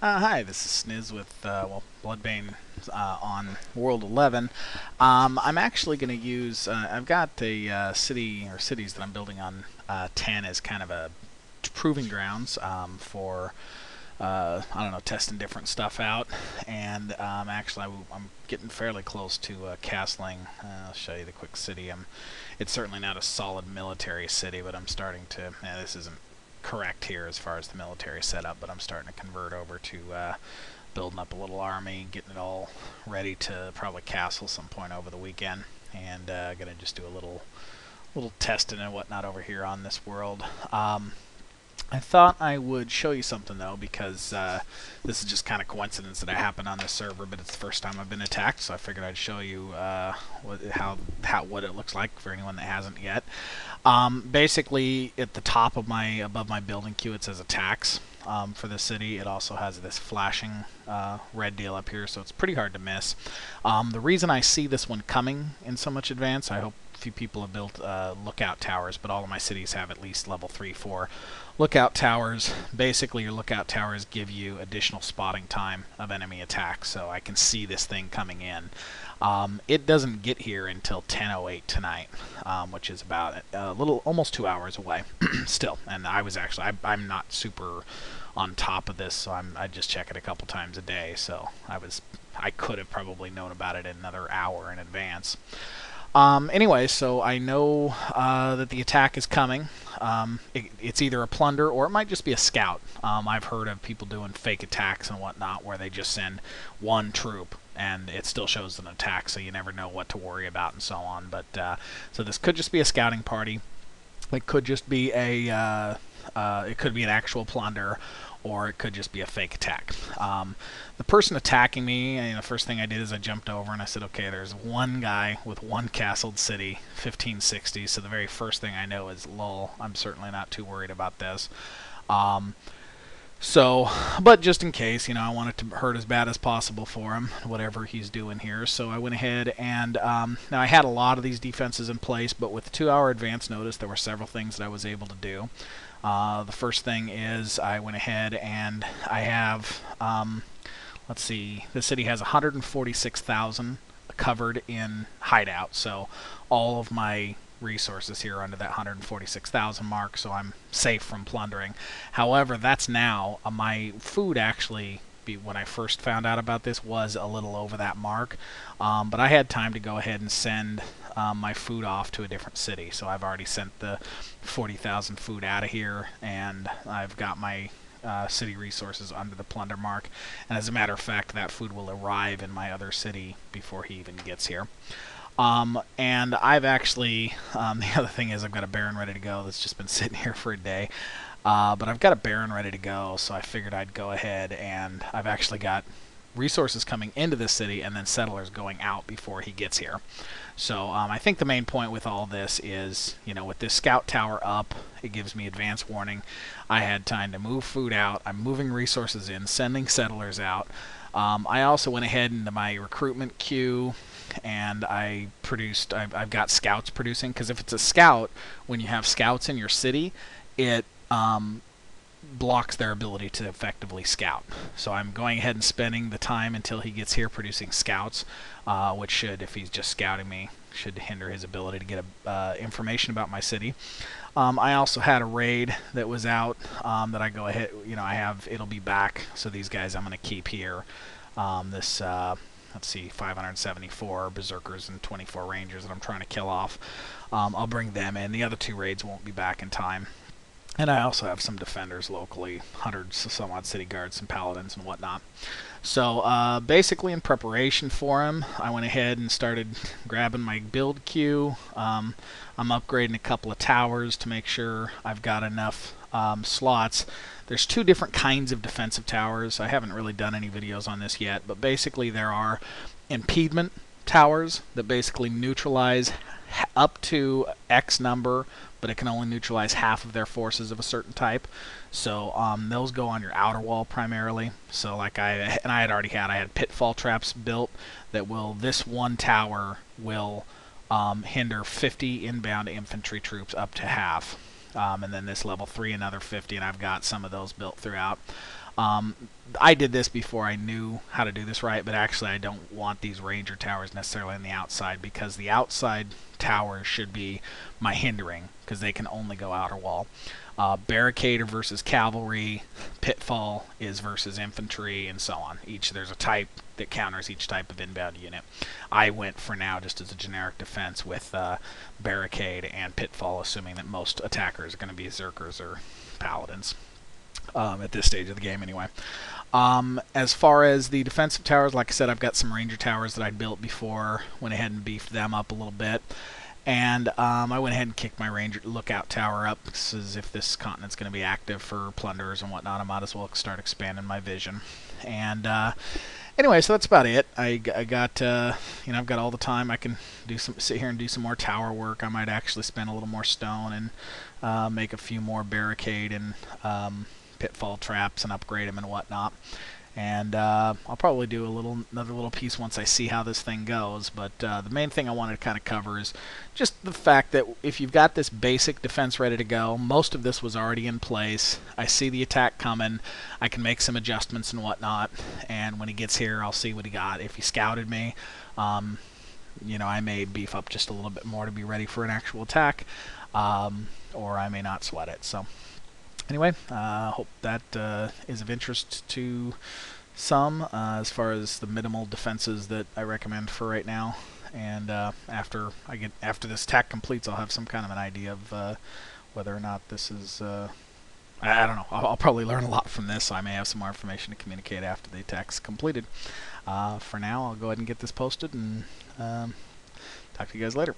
Hi, this is Sniz with Bloodbane on World 11. I'm actually going to use. I've got a city or cities that I'm building on 10 as kind of a proving grounds for I don't know, testing different stuff out. And actually, I'm getting fairly close to castling. I'll show you the quick city. It's certainly not a solid military city, but I'm starting to. This isn't correct here as far as the military setup, but I'm starting to convert over to building up a little army, getting it all ready to probably castle some point over the weekend, and gonna just do a little testing and whatnot over here on this world. I thought I would show you something though, because this is just kind of coincidence that it happened on this server, but it's the first time I've been attacked, so I figured I'd show you what it looks like for anyone that hasn't yet. Basically, at the top of above my building queue, it says attacks for the city. It also has this flashing red deal up here, so it's pretty hard to miss. The reason I see this one coming in so much advance, I hope few people have built lookout towers, but all of my cities have at least level 3, 4 lookout towers. Basically, your lookout towers give you additional spotting time of enemy attacks, so I can see this thing coming in. It doesn't get here until 10:08 tonight, which is about almost 2 hours away still. And I'm not super on top of this, so I just check it a couple times a day, so I could have probably known about it another hour in advance. Anyway, so I know that the attack is coming. It's either a plunder or it might just be a scout. I've heard of people doing fake attacks and whatnot where they just send one troop and it still shows an attack, so you never know what to worry about and so on. But so this could just be a scouting party. It could just be it could be an actual plunder, or it could just be a fake attack. The person attacking me, the first thing I did is I jumped over and I said, okay, there's one guy with one castled city, 1560, so the very first thing I know is, lol, I'm certainly not too worried about this. But just in case, I want it to hurt as bad as possible for him, whatever he's doing here. So I went ahead and, now I had a lot of these defenses in place, but with 2-hour advance notice, there were several things that I was able to do. The first thing is I went ahead and I have, let's see, the city has 146,000 covered in hideout, so all of my resources here are under that 146,000 mark, so I'm safe from plundering. However, that's now, my food actually, when I first found out about this, was a little over that mark, but I had time to go ahead and send my food off to a different city, so I've already sent the 40,000 food out of here, and I've got my city resources under the plunder mark, and as a matter of fact, that food will arrive in my other city before he even gets here. And I've actually, the other thing is I've got a Baron ready to go that's just been sitting here for a day. But I've got a Baron ready to go, so I figured I'd go ahead, and I've actually got resources coming into this city and then settlers going out before he gets here. So I think the main point with all this is, with this scout tower up, it gives me advance warning. I had time to move food out. I'm moving resources in, sending settlers out. I also went ahead into my recruitment queue, and I've got scouts producing, because if it's a scout, when you have scouts in your city, it blocks their ability to effectively scout. So I'm going ahead and spending the time until he gets here producing scouts, which should, if he's just scouting me, should hinder his ability to get information about my city. I also had a raid that was out that I go ahead, it'll be back, so these guys I'm going to keep here. Let's see, 574 berserkers and 24 rangers that I'm trying to kill off. I'll bring them in. The other 2 raids won't be back in time. And I also have some defenders locally, hundreds, some odd city guards, some paladins and whatnot. So basically in preparation for him, I went ahead and started grabbing my build queue. I'm upgrading a couple of towers to make sure I've got enough slots. There's 2 different kinds of defensive towers. I haven't really done any videos on this yet, but basically there are impediment towers that basically neutralize up to X number, but it can only neutralize half of their forces of a certain type. So those go on your outer wall primarily. So like I had pitfall traps built that this one tower will hinder 50 inbound infantry troops up to half. And then this level 3 another 50, and I've got some of those built throughout. I did this before I knew how to do this right, but actually I don't want these ranger towers necessarily on the outside, because the outside towers should be my hindering, because they can only go outer wall. Barricade versus cavalry, pitfall is versus infantry, and so on. There's a type that counters each type of inbound unit. I went for now just as a generic defense with barricade and pitfall, assuming that most attackers are going to be Zerkers or paladins. At this stage of the game anyway. As far as the defensive towers, like I said, I've got some ranger towers that I'd built before, went ahead and beefed them up a little bit. And I went ahead and kicked my ranger lookout tower up, because if this continent's going to be active for plunderers and whatnot, I might as well start expanding my vision. And anyway, so that's about it. I got I've got all the time. I can sit here and do some more tower work. I might actually spend a little more stone and make a few more barricade and pitfall traps and upgrade them and whatnot. And I'll probably do another little piece once I see how this thing goes. But the main thing I wanted to kind of cover is just the fact that if you've got this basic defense ready to go, most of this was already in place. I see the attack coming. I can make some adjustments and whatnot. And when he gets here, I'll see what he got. If he scouted me, I may beef up just a little bit more to be ready for an actual attack, or I may not sweat it. So anyway, hope that is of interest to some as far as the minimal defenses that I recommend for right now. And after this attack completes, I'll have some kind of an idea of whether or not this is. I don't know. I'll probably learn a lot from this, so I may have some more information to communicate after the attack's completed. For now, I'll go ahead and get this posted and talk to you guys later.